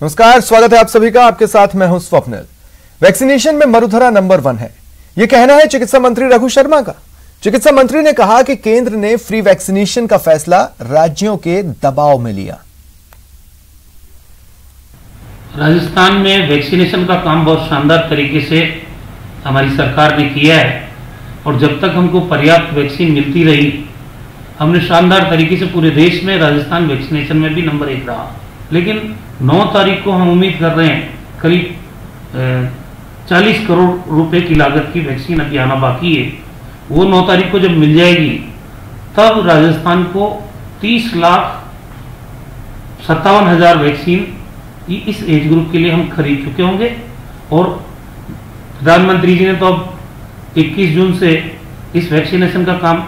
नमस्कार, स्वागत है आप सभी का। आपके साथ मैं हूं स्वप्निल। वैक्सीनेशन में मरुधरा नंबर 1 है, यह कहना है चिकित्सा मंत्री रघु शर्मा का। चिकित्सा मंत्री ने कहा कि केंद्र ने फ्री वैक्सीनेशन का फैसला राज्यों के दबाव में लिया। राजस्थान में वैक्सीनेशन का काम बहुत शानदार तरीके से हमारी सरकार ने किया है और जब तक हमको पर्याप्त वैक्सीन मिलती रही, हमने शानदार तरीके से पूरे देश में राजस्थान वैक्सीनेशन में भी नंबर 1 रहा। लेकिन 9 तारीख को हम उम्मीद कर रहे हैं करीब 40 करोड़ रुपए की लागत की वैक्सीन अभी आना बाकी है। वो 9 तारीख को जब मिल जाएगी तब राजस्थान को 30,57,000 वैक्सीन इस एज ग्रुप के लिए हम खरीद चुके होंगे। और प्रधानमंत्री जी ने तो अब 21 जून से इस वैक्सीनेशन का काम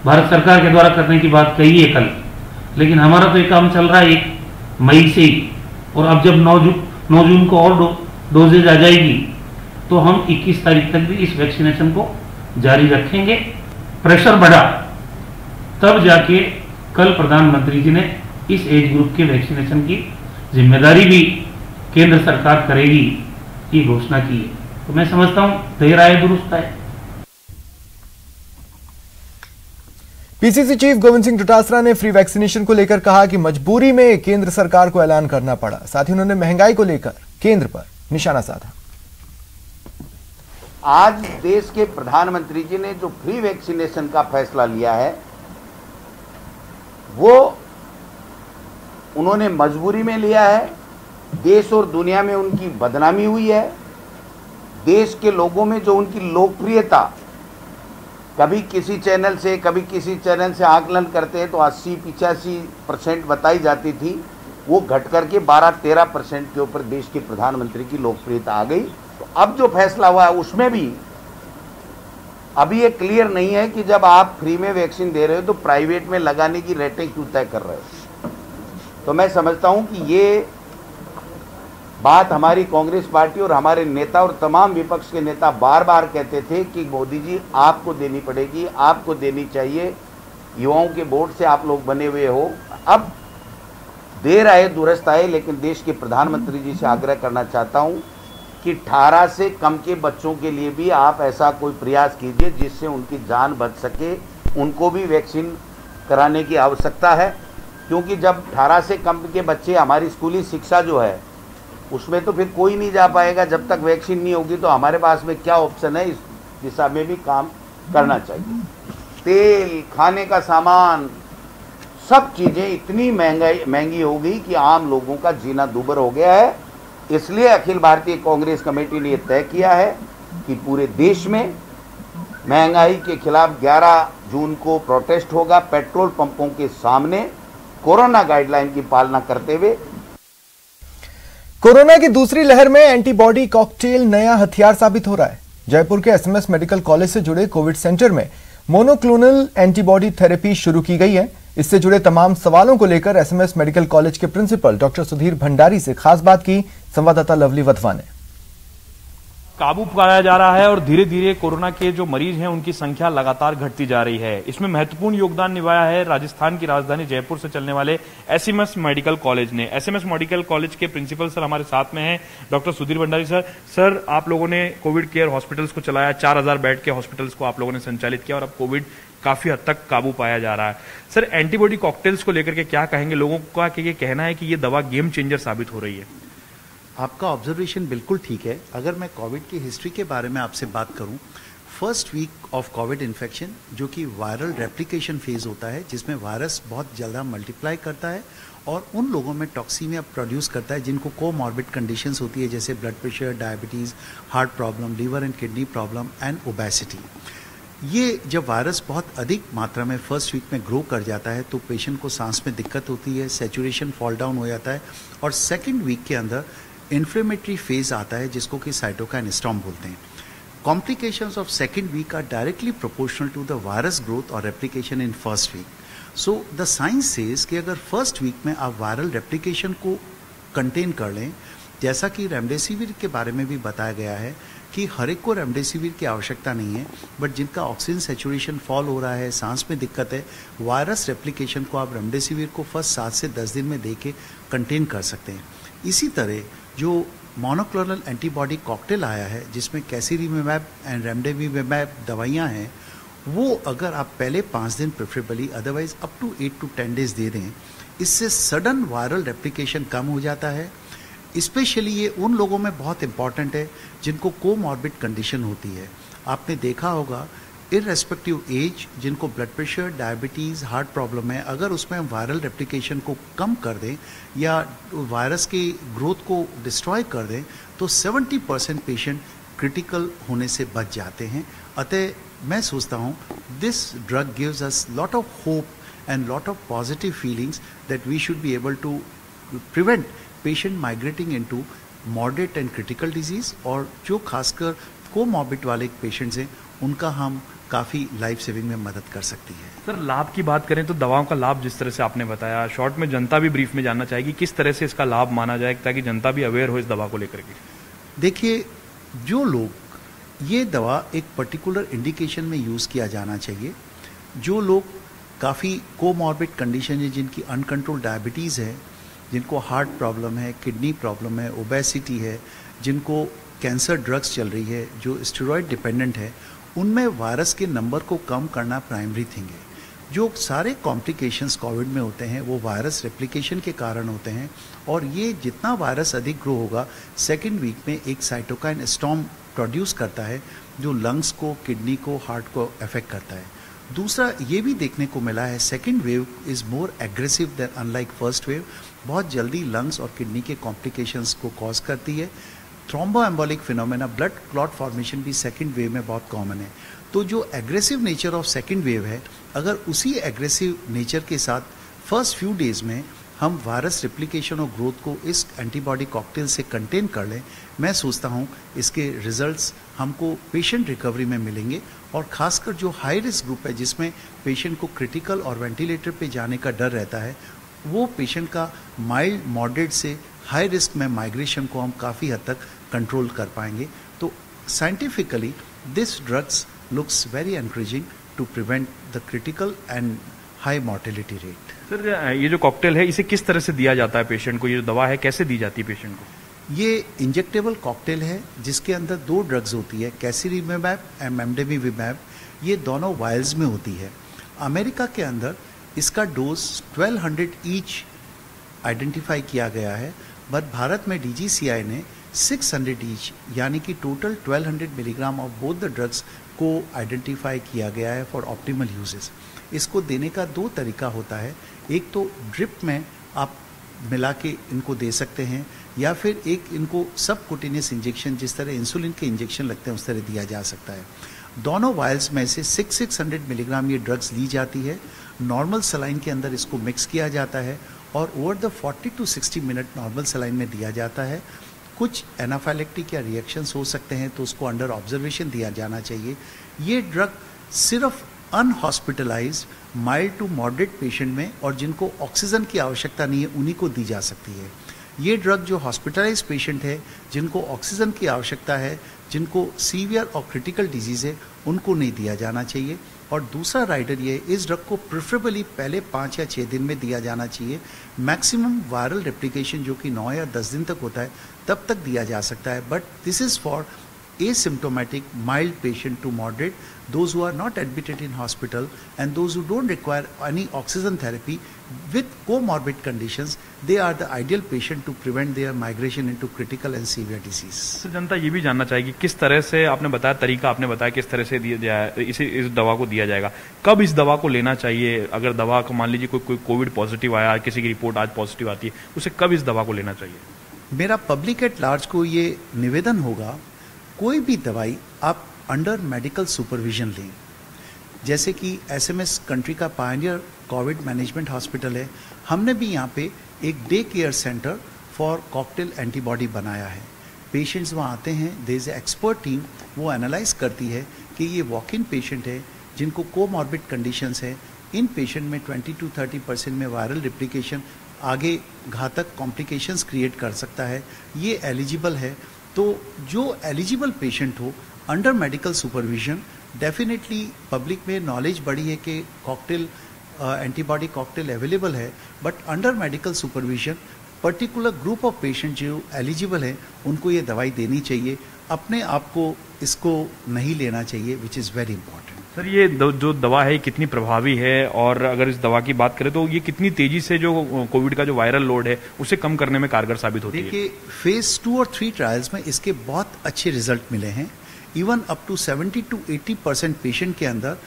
भारत सरकार के द्वारा करने की बात कही है कल, लेकिन हमारा तो ये काम चल रहा है 1 मई से ही। और अब जब 9 जून को और डोजेज आ जाएगी तो हम 21 तारीख तक भी इस वैक्सीनेशन को जारी रखेंगे। प्रेशर बढ़ा तब जाके कल प्रधानमंत्री जी ने इस एज ग्रुप के वैक्सीनेशन की जिम्मेदारी भी केंद्र सरकार करेगी ये घोषणा की है। तो मैं समझता हूं देर आए दुरुस्त आए। पीसीसी चीफ गोविंद सिंह डोटासरा ने फ्री वैक्सीनेशन को लेकर कहा कि मजबूरी में केंद्र सरकार को ऐलान करना पड़ा। साथ ही उन्होंने महंगाई को लेकर केंद्र पर निशाना साधा। आज देश के प्रधानमंत्री जी ने जो फ्री वैक्सीनेशन का फैसला लिया है वो उन्होंने मजबूरी में लिया है। देश और दुनिया में उनकी बदनामी हुई है। देश के लोगों में जो उनकी लोकप्रियता कभी किसी चैनल से कभी किसी चैनल से आकलन करते हैं तो 80-85% बताई जाती थी, वो घट करके 12-13% के ऊपर देश के प्रधानमंत्री की लोकप्रियता आ गई। तो अब जो फैसला हुआ है उसमें भी अभी ये क्लियर नहीं है कि जब आप फ्री में वैक्सीन दे रहे हो तो प्राइवेट में लगाने की रेटें क्यों तय कर रहे हो। तो मैं समझता हूं कि ये बात हमारी कांग्रेस पार्टी और हमारे नेता और तमाम विपक्ष के नेता बार बार कहते थे कि मोदी जी आपको देनी पड़ेगी, आपको देनी चाहिए, युवाओं के वोट से आप लोग बने हुए हो। अब देर आए दुरुस्त आए, लेकिन देश के प्रधानमंत्री जी से आग्रह करना चाहता हूं कि 18 से कम के बच्चों के लिए भी आप ऐसा कोई प्रयास कीजिए जिससे उनकी जान बच सके। उनको भी वैक्सीन कराने की आवश्यकता है, क्योंकि जब 18 से कम के बच्चे, हमारी स्कूली शिक्षा जो है उसमें तो फिर कोई नहीं जा पाएगा जब तक वैक्सीन नहीं होगी। तो हमारे पास में क्या ऑप्शन है, इस दिशा में भी काम करना चाहिए। तेल, खाने का सामान, सब चीज़ें इतनी महंगी हो गई कि आम लोगों का जीना दूभर हो गया है। इसलिए अखिल भारतीय कांग्रेस कमेटी ने यह तय किया है कि पूरे देश में महंगाई के खिलाफ 11 जून को प्रोटेस्ट होगा, पेट्रोल पंपों के सामने, कोरोना गाइडलाइन की पालना करते हुए। कोरोना की दूसरी लहर में एंटीबॉडी कॉकटेल नया हथियार साबित हो रहा है। जयपुर के एसएमएस मेडिकल कॉलेज से जुड़े कोविड सेंटर में मोनोक्लोनल एंटीबॉडी थेरेपी शुरू की गई है। इससे जुड़े तमाम सवालों को लेकर एसएमएस मेडिकल कॉलेज के प्रिंसिपल डॉक्टर सुधीर भंडारी से खास बात की संवाददाता लवली वधवा ने। काबू पाया जा रहा है और धीरे धीरे कोरोना के जो मरीज हैं उनकी संख्या लगातार घटती जा रही है। इसमें महत्वपूर्ण योगदान निभाया है राजस्थान की राजधानी जयपुर से चलने वाले एसएमएस मेडिकल कॉलेज ने। एसएमएस मेडिकल कॉलेज के प्रिंसिपल सर हमारे साथ में हैं, doctor Sudhir Bhandari sir. Sir, आप लोगों ने कोविड केयर हॉस्पिटल्स को चलाया, 4000 बेड के हॉस्पिटल्स को आप लोगों ने संचालित किया और अब कोविड काफी हद तक काबू पाया जा रहा है। सर, एंटीबॉडी कॉकटेल्स को लेकर के क्या कहेंगे? लोगों का ये कहना है कि ये दवा गेम चेंजर साबित हो रही है। आपका ऑब्जर्वेशन बिल्कुल ठीक है। अगर मैं कोविड की हिस्ट्री के बारे में आपसे बात करूं, first week of covid infection जो कि वायरल रेप्लिकेशन फेज होता है, जिसमें वायरस बहुत जल्द मल्टीप्लाई करता है और उन लोगों में टॉक्सीमिया प्रोड्यूस करता है जिनको कोमॉर्बिड कंडीशंस होती है, जैसे blood pressure, diabetes, heart problem, liver and kidney problem and obesity. ये जब वायरस बहुत अधिक मात्रा में फर्स्ट वीक में ग्रो कर जाता है तो पेशेंट को सांस में दिक्कत होती है, सैचुरेशन फॉल डाउन हो जाता है और सेकेंड वीक के अंदर इन्फ्लेमेटरी फेज आता है जिसको कि साइटोकाइन स्टॉर्म बोलते हैं। Complications of second week are directly proportional to the virus growth और replication in first week. So the science says कि अगर फर्स्ट वीक में आप वायरल रेप्लिकेशन को कंटेन कर लें, जैसा कि रेमडेसिविर के बारे में भी बताया गया है कि हर एक को रेमडेसिविर की आवश्यकता नहीं है, बट जिनका ऑक्सीजन सैचुरेशन फॉल हो रहा है, सांस में दिक्कत है, वायरस रेप्लिकेशन को आप रेमडेसिविर को फर्स्ट 7 से 10 दिन में दे के कंटेन कर सकते हैं। इसी तरह जो मोनोक्लोनल एंटीबॉडी कॉकटेल आया है जिसमें कैसिरीमेब एंड रेमडेसिविर दवाइयाँ हैं, वो अगर आप पहले 5 दिन preferably, otherwise up to 8 to 10 days दे दें, इससे सडन वायरल रेप्लिकेशन कम हो जाता है। स्पेशली ये उन लोगों में बहुत इंपॉर्टेंट है जिनको कोमॉर्बिड कंडीशन होती है। आपने देखा होगा इररेस्पेक्टिव एज, जिनको blood pressure, diabetes, heart problem है, अगर उसमें हम वायरल रेप्लिकेशन को कम कर दें या वायरस की ग्रोथ को डिस्ट्रॉय कर दें तो 70% पेशेंट क्रिटिकल होने से बच जाते हैं। अतः मैं सोचता हूँ this drug gives us lot of hope and lot of positive feelings that we should be able to prevent patient migrating into moderate and critical disease, और जो खासकर कोमॉर्बिड वाले पेशेंट्स हैं उनका हम काफ़ी लाइफ सेविंग में मदद कर सकती है। सर, लाभ की बात करें तो दवाओं का लाभ जिस तरह से आपने बताया, शॉर्ट में जनता भी ब्रीफ में जानना चाहेगी किस तरह से इसका लाभ माना जाए ताकि जनता भी अवेयर हो इस दवा को लेकर के। देखिए, जो लोग ये दवा एक पर्टिकुलर इंडिकेशन में यूज़ किया जाना चाहिए, जो लोग काफ़ी कोमॉर्बिड कंडीशन है, जिनकी अनकंट्रोल डायबिटीज़ है, जिनको हार्ट प्रॉब्लम है, किडनी प्रॉब्लम है, ओबेसिटी है, जिनको कैंसर ड्रग्स चल रही है, जो स्टेरॉयड डिपेंडेंट है, उनमें वायरस के नंबर को कम करना प्राइमरी थिंग है। जो सारे कॉम्प्लिकेशंस कोविड में होते हैं वो वायरस रेप्लिकेशन के कारण होते हैं, और ये जितना वायरस अधिक ग्रो होगा, सेकेंड वीक में एक साइटोकाइन स्टॉर्म प्रोड्यूस करता है जो लंग्स को, किडनी को, हार्ट को अफेक्ट करता है। दूसरा ये भी देखने को मिला है second wave is more aggressive than unlike first wave, बहुत जल्दी लंग्स और किडनी के कॉम्प्लिकेशंस को कॉज करती है। थ्रोम्बोएम्बोलिक फिनोमेना, ब्लड क्लॉट फॉर्मेशन भी सेकेंड वेव में बहुत कॉमन है। तो जो aggressive nature of second wave है, अगर उसी एग्रेसिव नेचर के साथ फर्स्ट फ्यू डेज में हम वायरस रेप्लिकेशन और ग्रोथ को इस एंटीबॉडी कॉकटेल से कंटेन कर लें, मैं सोचता हूँ इसके रिजल्ट्स हमको पेशेंट रिकवरी में मिलेंगे। और खासकर जो हाई रिस्क ग्रुप है जिसमें पेशेंट को क्रिटिकल और वेंटिलेटर पे जाने का डर रहता है, वो पेशेंट का माइल्ड, मॉडरेट से हाई रिस्क में माइग्रेशन को हम काफ़ी हद तक कंट्रोल कर पाएंगे। तो scientifically this drugs looks very encouraging to prevent the critical and high mortality rate. Sir, ये जो कॉकटेल है इसे किस तरह से दिया जाता है पेशेंट को? ये जो दवा है कैसे दी जाती है पेशेंट को? ये इंजेक्टेबल कॉकटेल है जिसके अंदर 2 ड्रग्स होती है, कैसिरीमेब एंड रेमडेसिविर। ये दोनों वायल्स में होती है। अमेरिका के अंदर इसका डोज 1200 ईच आइडेंटिफाई किया गया है, बट भारत में DGCI ने 600 ईच यानी कि total 1200 milligram of both the drugs को आइडेंटिफाई किया गया है फॉर ऑप्टिमल यूजेस। इसको देने का 2 तरीका होता है, एक तो ड्रिप में आप मिला के इनको दे सकते हैं, या फिर एक इनको सबकुटेनियस इंजेक्शन, जिस तरह इंसुलिन के इंजेक्शन लगते हैं उस तरह दिया जा सकता है। दोनों वायल्स में से 600 मिलीग्राम ये ड्रग्स ली जाती है। नॉर्मल सलाइन के अंदर इसको मिक्स किया जाता है और over the 40 to 60 minute normal saline में दिया जाता है। कुछ एनाफाइलेक्टिक या रिएक्शंस हो सकते हैं तो उसको अंडर ऑब्जर्वेशन दिया जाना चाहिए। ये ड्रग सिर्फ अनहॉस्पिटलाइज माइल्ड टू मॉडरेट पेशेंट में और जिनको ऑक्सीजन की आवश्यकता नहीं है उन्हीं को दी जा सकती है। ये ड्रग जो हॉस्पिटलाइज पेशेंट है, जिनको ऑक्सीजन की आवश्यकता है, जिनको सीवियर और क्रिटिकल डिजीज है, उनको नहीं दिया जाना चाहिए। और दूसरा राइडर ये, इस ड्रग को प्रेफरेबली पहले 5 या 6 दिन में दिया जाना चाहिए। मैक्सिमम वायरल रेप्लिकेशन जो कि 9 या 10 दिन तक होता है तब तक दिया जा सकता है, but this is for asymptomatic mild patient to moderate, those who are not admitted in hospital and those who don't require any oxygen therapy with comorbid conditions, they are the ideal patient to prevent their migration into critical and severe disease. तो जनता ये भी जानना चाहेगी किस तरह से, आपने बताया तरीका, आपने बताया किस तरह से दिया जाए, इस दवा को दिया जाएगा, कब इस दवा को लेना चाहिए? अगर दवा को मान लीजिए कोई कोविड पॉजिटिव आया, किसी की रिपोर्ट आज पॉजिटिव आती है, उसे कब इस दवा को लेना चाहिए? मेरा पब्लिक एट लार्ज को ये निवेदन होगा, कोई भी दवाई आप अंडर मेडिकल सुपरविजन लें। जैसे कि SMS कंट्री का पायनियर कोविड मैनेजमेंट हॉस्पिटल है, हमने भी यहाँ पे एक day care centre for cocktail antibody बनाया है। पेशेंट्स वहाँ आते हैं, देयर इज एक्सपर्ट टीम, वो एनालाइज करती है कि ये वॉक इन पेशेंट है जिनको कोमॉर्बिड कंडीशंस है। इन पेशेंट में 20 to 30% में वायरल रेप्लिकेशन आगे घातक कॉम्प्लिकेशंस क्रिएट कर सकता है, ये एलिजिबल है। तो जो एलिजिबल पेशेंट हो under medical supervision, definitely public में नॉलेज बढ़ी है कि कॉकटेल एंटीबॉडी कॉकटेल अवेलेबल है, but under medical supervision particular group of patient जो एलिजिबल है उनको ये दवाई देनी चाहिए, अपने आप को इसको नहीं लेना चाहिए, which is very important. Sir ये जो दवा है कितनी प्रभावी है, और अगर इस दवा की बात करें तो ये कितनी तेजी से जो कोविड का जो वायरल लोड है उसे कम करने में कारगर साबित होती है? देखिए, फेज 2 और 3 ट्रायल्स में इसके बहुत अच्छे रिजल्ट मिले हैं। Even up to 70 to 80% patient के अंदर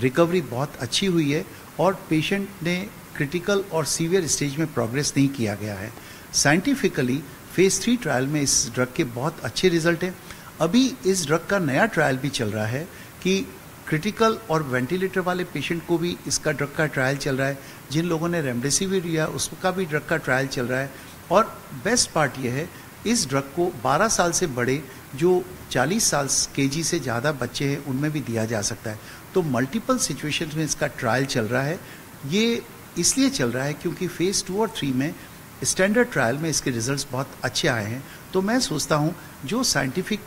रिकवरी बहुत अच्छी हुई है और पेशेंट ने क्रिटिकल और सीवियर स्टेज में प्रोग्रेस नहीं किया गया है। साइंटिफिकली फेज 3 ट्रायल में इस ड्रग के बहुत अच्छे रिजल्ट हैं। अभी इस ड्रग का नया ट्रायल भी चल रहा है कि क्रिटिकल और वेंटिलेटर वाले पेशेंट को भी इसका ड्रग का ट्रायल चल रहा है। जिन लोगों ने रेमडेसिविर लिया उसका भी ड्रग का ट्रायल चल रहा है। और बेस्ट पार्ट ये है, इस ड्रग को 12 साल से बड़े जो 40 साल केजी से ज़्यादा बच्चे हैं उनमें भी दिया जा सकता है। तो मल्टीपल सिचुएशंस में इसका ट्रायल चल रहा है। ये इसलिए चल रहा है क्योंकि फेज 2 और 3 में स्टैंडर्ड ट्रायल में इसके रिजल्ट्स बहुत अच्छे आए हैं। तो मैं सोचता हूँ जो साइंटिफिक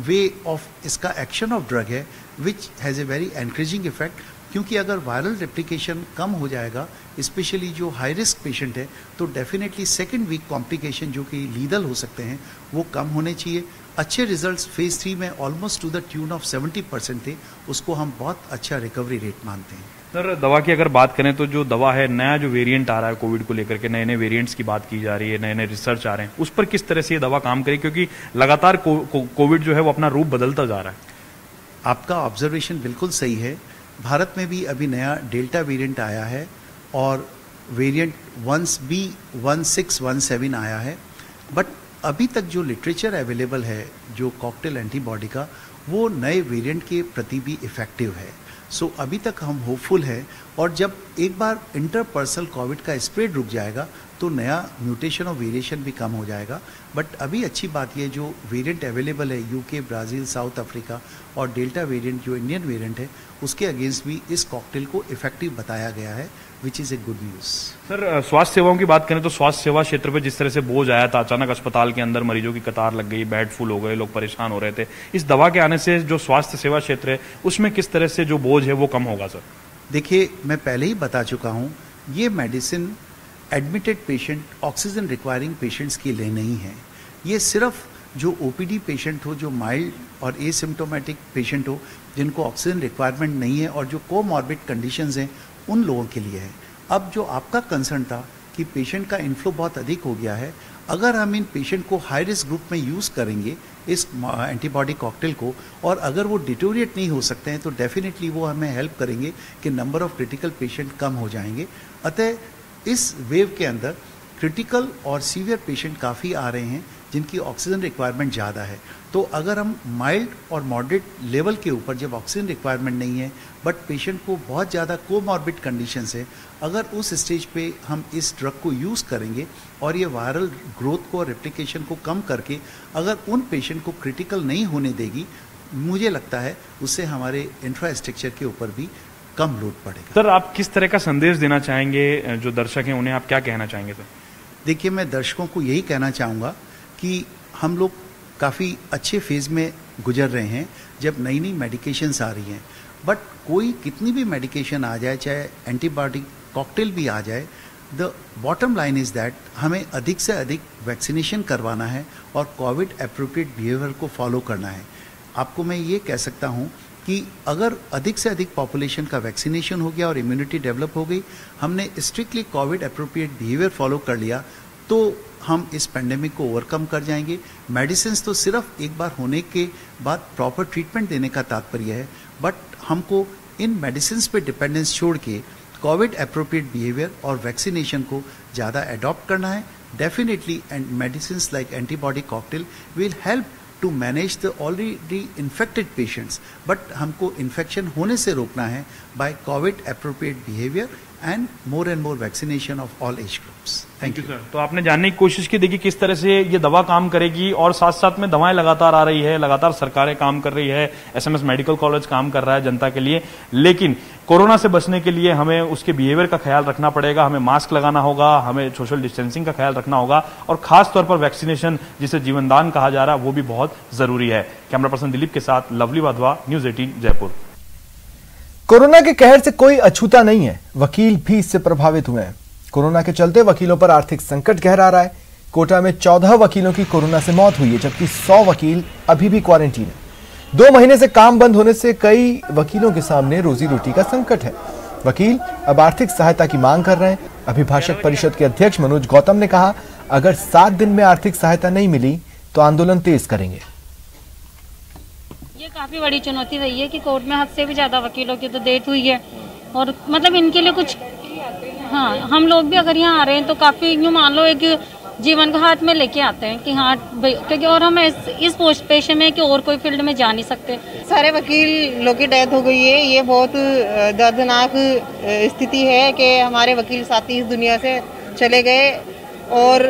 वे ऑफ इसका एक्शन ऑफ ड्रग है which has a very encouraging effect, क्योंकि अगर वायरल रेप्लिकेशन कम हो जाएगा, स्पेशली जो हाई रिस्क पेशेंट है, तो डेफिनेटली सेकेंड वीक कॉम्प्लिकेशन जो कि लीदल हो सकते हैं वो कम होने चाहिए। अच्छे रिजल्ट्स फेज 3 में almost two the tune of 70% थे, उसको हम बहुत अच्छा रिकवरी रेट मानते हैं। सर दवा की अगर बात करें तो जो दवा है, नया जो वेरिएंट आ रहा है कोविड को लेकर के, नए नए वेरिएंट्स की बात की जा रही है, नए नए रिसर्च आ रहे हैं, उस पर किस तरह से ये दवा काम करे, क्योंकि लगातार कोविड जो है वो अपना रूप बदलता जा रहा है? आपका ऑब्जर्वेशन बिल्कुल सही है। भारत में भी अभी नया डेल्टा वेरिएंट आया है और वेरिएंट 1B1617 आया है, बट अभी तक जो लिटरेचर अवेलेबल है जो कॉकटेल एंटीबॉडी का, वो नए वेरिएंट के प्रति भी इफेक्टिव है। सो अभी तक हम होपफुल हैं, और जब एक बार इंटरपर्सनल कोविड का स्प्रेड रुक जाएगा तो नया म्यूटेशन और वेरिएशन भी कम हो जाएगा। बट अभी अच्छी बात यह, जो वेरिएंट अवेलेबल है यूके, ब्राज़ील, साउथ अफ्रीका और डेल्टा वेरिएंट जो इंडियन वेरिएंट है, उसके अगेंस्ट भी इस कॉकटेल को इफेक्टिव बताया गया है, which is a good news. Sir स्वास्थ्य सेवाओं की बात करें तो स्वास्थ्य सेवा क्षेत्र पर जिस तरह से बोझ आया था, अचानक अस्पताल के अंदर मरीजों की कतार लग गई, बेड फुल हो गए, लोग परेशान हो रहे थे, इस दवा के आने से जो स्वास्थ्य सेवा क्षेत्र है उसमें किस तरह से जो बोझ है वो कम होगा? सर देखिए, मैं पहले ही बता चुका हूँ, ये medicine admitted patient, oxygen requiring patients के लिए नहीं है। ये सिर्फ जो ओपीडी पेशेंट हो, जो माइल्ड और एसिम्प्टोमेटिक पेशेंट हो, जिनको ऑक्सीजन रिक्वायरमेंट नहीं है और जो कोमॉर्बिड कंडीशंस हैं, उन लोगों के लिए है। अब जो आपका कंसर्न था कि पेशेंट का इन्फ्लो बहुत अधिक हो गया है, अगर हम इन पेशेंट को हाई रिस्क ग्रुप में यूज़ करेंगे इस एंटीबॉडी कॉकटेल को, और अगर वो डिटोरिएट नहीं हो सकते हैं, तो डेफिनेटली वो हमें हेल्प करेंगे कि नंबर ऑफ क्रिटिकल पेशेंट कम हो जाएंगे। अतः इस वेव के अंदर क्रिटिकल और सीवियर पेशेंट काफ़ी आ रहे हैं जिनकी ऑक्सीजन रिक्वायरमेंट ज़्यादा है। तो अगर हम माइल्ड और मॉडरेट लेवल के ऊपर, जब ऑक्सीजन रिक्वायरमेंट नहीं है बट पेशेंट को बहुत ज़्यादा कोमॉर्बिड कंडीशंस है, अगर उस स्टेज पे हम इस ड्रग को यूज़ करेंगे और ये वायरल ग्रोथ को और रेप्लिकेशन को कम करके अगर उन पेशेंट को क्रिटिकल नहीं होने देगी, मुझे लगता है उससे हमारे इंफ्रास्ट्रक्चर के ऊपर भी कम लोड पड़ेगा। सर आप किस तरह का संदेश देना चाहेंगे जो दर्शक हैं, उन्हें आप क्या कहना चाहेंगे? सर देखिए, मैं दर्शकों को यही कहना चाहूँगा कि हम लोग काफ़ी अच्छे फेज़ में गुजर रहे हैं जब नई नई मेडिकेशंस आ रही हैं, बट कोई कितनी भी मेडिकेशन आ जाए, चाहे एंटीबायोटिक कॉकटेल भी आ जाए, the bottom line is that हमें अधिक से अधिक वैक्सीनेशन करवाना है और कोविड एप्रोप्रिएट बिहेवियर को फॉलो करना है। आपको मैं ये कह सकता हूँ कि अगर अधिक से अधिक पॉपुलेशन का वैक्सीनेशन हो गया और इम्यूनिटी डेवलप हो गई, हमने strictly Covid appropriate behaviour follow कर लिया, तो हम इस पेंडेमिक को ओवरकम कर जाएंगे। मेडिसिन्स तो सिर्फ एक बार होने के बाद प्रॉपर ट्रीटमेंट देने का तात्पर्य है, बट हमको इन मेडिसिन्स पे डिपेंडेंस छोड़ के कोविड एप्रोप्रिएट बिहेवियर और वैक्सीनेशन को ज़्यादा अडॉप्ट करना है। Definitely and medicines like antibody cocktail will help to manage the already infected patients, but हमको इन्फेक्शन होने से रोकना है by covid appropriate behaviour and more vaccination of all age groups. Thank you sir. तो आपने जानने की कोशिश की, देखिए किस तरह से ये दवा काम करेगी, और साथ साथ में दवाएं लगातार आ रही है, लगातार सरकारें काम कर रही है, एसएमएस मेडिकल कॉलेज काम कर रहा है जनता के लिए, लेकिन कोरोना से बचने के लिए हमें उसके बिहेवियर का ख्याल रखना पड़ेगा, हमें मास्क लगाना होगा, हमें सोशल डिस्टेंसिंग का ख्याल रखना होगा, और खास तौर पर वैक्सीनेशन जिसे जीवनदान कहा जा रहा है वो भी बहुत जरूरी है। कैमरा पर्सन दिलीप के साथ lovely Wadhwa, news 18 Jaipur. Corona के कहर से कोई अछूता नहीं है, वकील भी इससे प्रभावित हुए हैं। कोरोना के चलते वकीलों पर आर्थिक संकट गहरा रहा है। कोटा में 14 वकीलों की कोरोना से मौत हुई है, जबकि 100 वकील अभी भी क्वारंटीन है। 2 महीने से काम बंद होने से कई वकीलों के सामने रोजी रोटी का संकट है। वकील अब आर्थिक सहायता की मांग कर रहे हैं। अभिभाषक परिषद के अध्यक्ष मनोज गौतम ने कहा, अगर 7 दिन में आर्थिक सहायता नहीं मिली तो आंदोलन तेज करेंगे। ये काफी बड़ी चुनौती रही है कि कोर्ट में हद से भी ज्यादा वकीलों की तो डेट हुई है और मतलब इनके लिए कुछ, हाँ, हम लोग भी अगर यहाँ आ रहे हैं तो काफी यूँ मान लो एक जीवन को हाथ में लेके आते हैं कि हाँ, क्योंकि और हम इस पेशे में कि और कोई फील्ड में जा नहीं सकते। सारे वकील लोग की डेथ हो गई है। ये बहुत दर्दनाक स्थिति है कि हमारे वकील साथी इस दुनिया से चले गए, और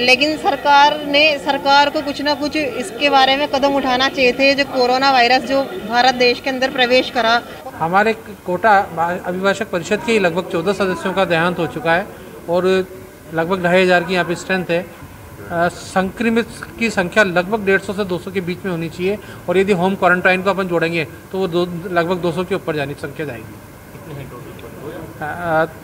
लेकिन सरकार को कुछ ना कुछ इसके बारे में कदम उठाना चाहिए थे। जो कोरोना वायरस जो भारत देश के अंदर प्रवेश करा, हमारे कोटा अभिभाषक परिषद के लगभग 14 सदस्यों का देहांत हो चुका है और लगभग 2500 की यहाँ पे स्ट्रेंथ है। संक्रमित की संख्या लगभग 150 से 200 के बीच में होनी चाहिए, और यदि होम क्वारंटाइन को अपन जोड़ेंगे तो वो लगभग 200 के ऊपर जाने की संख्या जाएगी।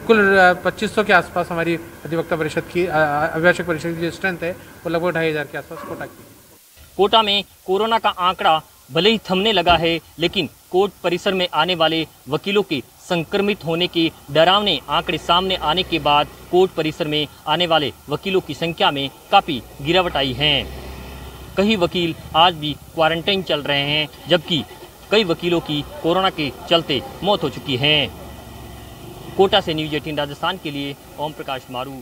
कुल 2500 के आसपास हमारी अधिवक्ता परिषद की अभिभाषक परिषद की जो स्ट्रेंथ है वो लगभग 2500 के आसपास कोटा की। कोटा में कोरोना का आंकड़ा भले ही थमने लगा है, लेकिन कोर्ट परिसर में आने वाले वकीलों के संक्रमित होने के डरावने आंकड़े सामने आने के बाद कोर्ट परिसर में आने वाले वकीलों की संख्या में काफ़ी गिरावट आई है। कई वकील आज भी क्वारंटाइन चल रहे हैं, जबकि कई वकीलों की कोरोना के चलते मौत हो चुकी है। कोटा से न्यूज़ 18 राजस्थान के लिए ओम प्रकाश मारू।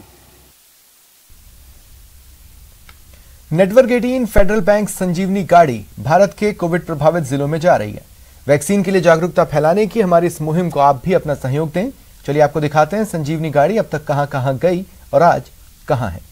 नेटवर्क 18 फेडरल बैंक संजीवनी गाड़ी भारत के कोविड प्रभावित जिलों में जा रही है। वैक्सीन के लिए जागरूकता फैलाने की हमारी इस मुहिम को आप भी अपना सहयोग दें। चलिए आपको दिखाते हैं संजीवनी गाड़ी अब तक कहां कहां गई और आज कहां है।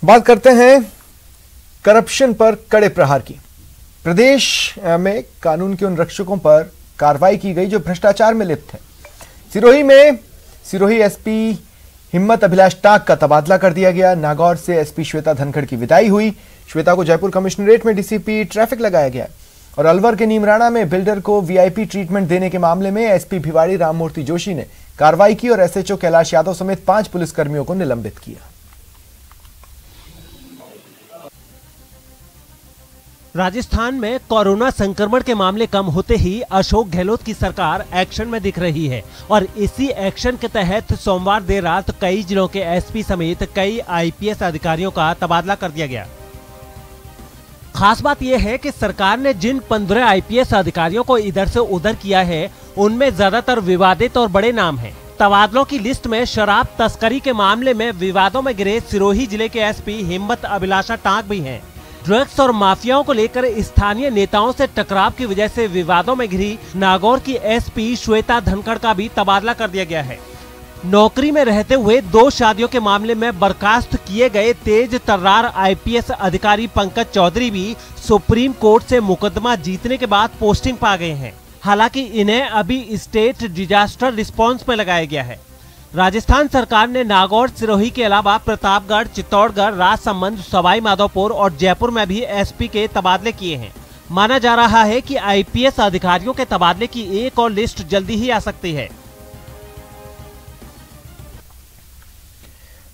बात करते हैं करप्शन पर कड़े प्रहार की। प्रदेश में कानून के उन रक्षकों पर कार्रवाई की गई जो भ्रष्टाचार में लिप्त थे। सिरोही एसपी हिम्मत अभिलाष टाक का तबादला कर दिया गया। नागौर से एसपी श्वेता धनखड़ की विदाई हुई। श्वेता को जयपुर कमिश्नरेट में डीसीपी ट्रैफिक लगाया गया। और अलवर के नीमराणा में बिल्डर को वीआईपी ट्रीटमेंट देने के मामले में एसपी भिवाड़ी राममूर्ति जोशी ने कार्रवाई की और एसएचओ कैलाश यादव समेत 5 पुलिसकर्मियों को निलंबित किया। राजस्थान में कोरोना संक्रमण के मामले कम होते ही अशोक गहलोत की सरकार एक्शन में दिख रही है और इसी एक्शन के तहत सोमवार देर रात कई जिलों के एसपी समेत कई आईपीएस अधिकारियों का तबादला कर दिया गया। खास बात यह है कि सरकार ने जिन 15 आईपीएस अधिकारियों को इधर से उधर किया है उनमें ज्यादातर विवादित और बड़े नाम हैं। तबादलों की लिस्ट में शराब तस्करी के मामले में विवादों में घिरे सिरोही जिले के एसपी हिम्मत अभिलाषा टाक भी हैं। ड्रग्स और माफियाओं को लेकर स्थानीय नेताओं से टकराव की वजह से विवादों में घिरी नागौर की एसपी श्वेता धनखड़ का भी तबादला कर दिया गया है। नौकरी में रहते हुए 2 शादियों के मामले में बर्खास्त किए गए तेज तर्रार आईपीएस अधिकारी पंकज चौधरी भी सुप्रीम कोर्ट से मुकदमा जीतने के बाद पोस्टिंग पा गए हैं। हालांकि इन्हें अभी स्टेट डिजास्टर रिस्पांस में लगाया गया है। राजस्थान सरकार ने नागौर, सिरोही के अलावा प्रतापगढ़, चित्तौड़गढ़, राजसमंद, सवाई माधोपुर और जयपुर में भी एसपी के तबादले किए हैं। माना जा रहा है कि आईपीएस अधिकारियों के तबादले की एक और लिस्ट जल्दी ही आ सकती है।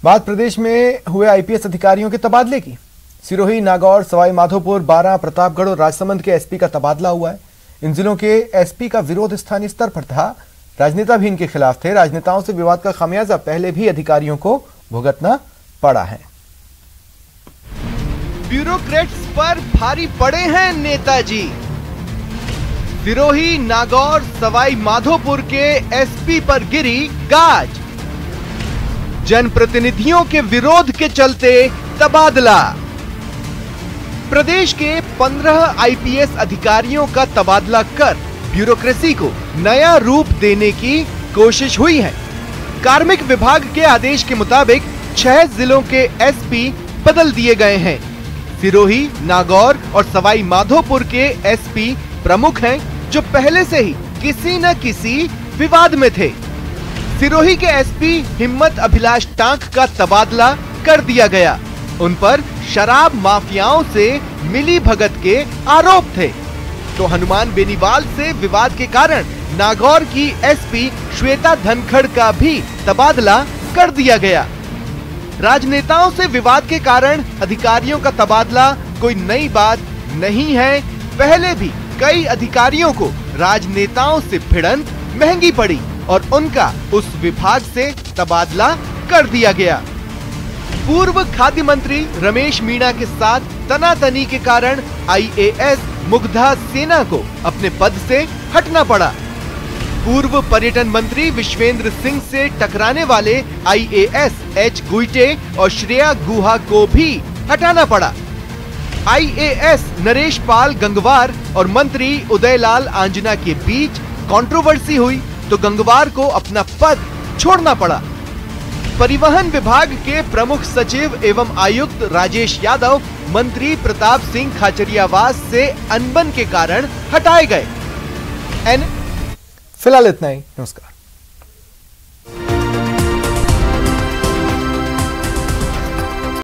बात प्रदेश में हुए आईपीएस अधिकारियों के तबादले की। सिरोही, नागौर, सवाई माधोपुर, बारां, प्रतापगढ़ और राजसमंद के एसपी का तबादला हुआ है। इन जिलों के एसपी का विरोध स्थानीय स्तर पर था। राजनेता भी इनके खिलाफ थे। राजनेताओं से विवाद का खामियाजा पहले भी अधिकारियों को भुगतना पड़ा है। ब्यूरोक्रेट्स पर भारी पड़े हैं नेताजी। सिरोही, नागौर, सवाई माधोपुर के एसपी पर गिरी गाज। जनप्रतिनिधियों के विरोध के चलते तबादला। प्रदेश के 15 आईपीएस अधिकारियों का तबादला कर ब्यूरोक्रेसी को नया रूप देने की कोशिश हुई है। कार्मिक विभाग के आदेश के मुताबिक 6 जिलों के एसपी बदल दिए गए हैं। सिरोही, नागौर और सवाई माधोपुर के एसपी प्रमुख हैं, जो पहले से ही किसी न किसी विवाद में थे। सिरोही के एसपी हिम्मत अभिलाष टांक का तबादला कर दिया गया। उन पर शराब माफियाओं से मिली भगत के आरोप थे। तो हनुमान बेनीवाल से विवाद के कारण नागौर की एसपी श्वेता धनखड़ का भी तबादला कर दिया गया। राजनेताओं से विवाद के कारण अधिकारियों का तबादला कोई नई बात नहीं है। पहले भी कई अधिकारियों को राजनेताओं से भिड़ंत महंगी पड़ी और उनका उस विभाग से तबादला कर दिया गया। पूर्व खाद्य मंत्री रमेश मीणा के साथ तनातनी के कारण आईएएस मुग्धा सेना को अपने पद से हटना पड़ा। पूर्व पर्यटन मंत्री विश्वेंद्र सिंह से टकराने वाले आईएएस एच गुइटे और श्रेया गुहा को भी हटाना पड़ा। आईएएस नरेश पाल गंगवार और मंत्री उदयलाल आंजना के बीच कंट्रोवर्सी हुई तो गंगवार को अपना पद छोड़ना पड़ा। परिवहन विभाग के प्रमुख सचिव एवं आयुक्त राजेश यादव मंत्री प्रताप सिंह खाचरियावास से अनबन के कारण हटाए गए। फिलहाल इतना ही। नमस्कार।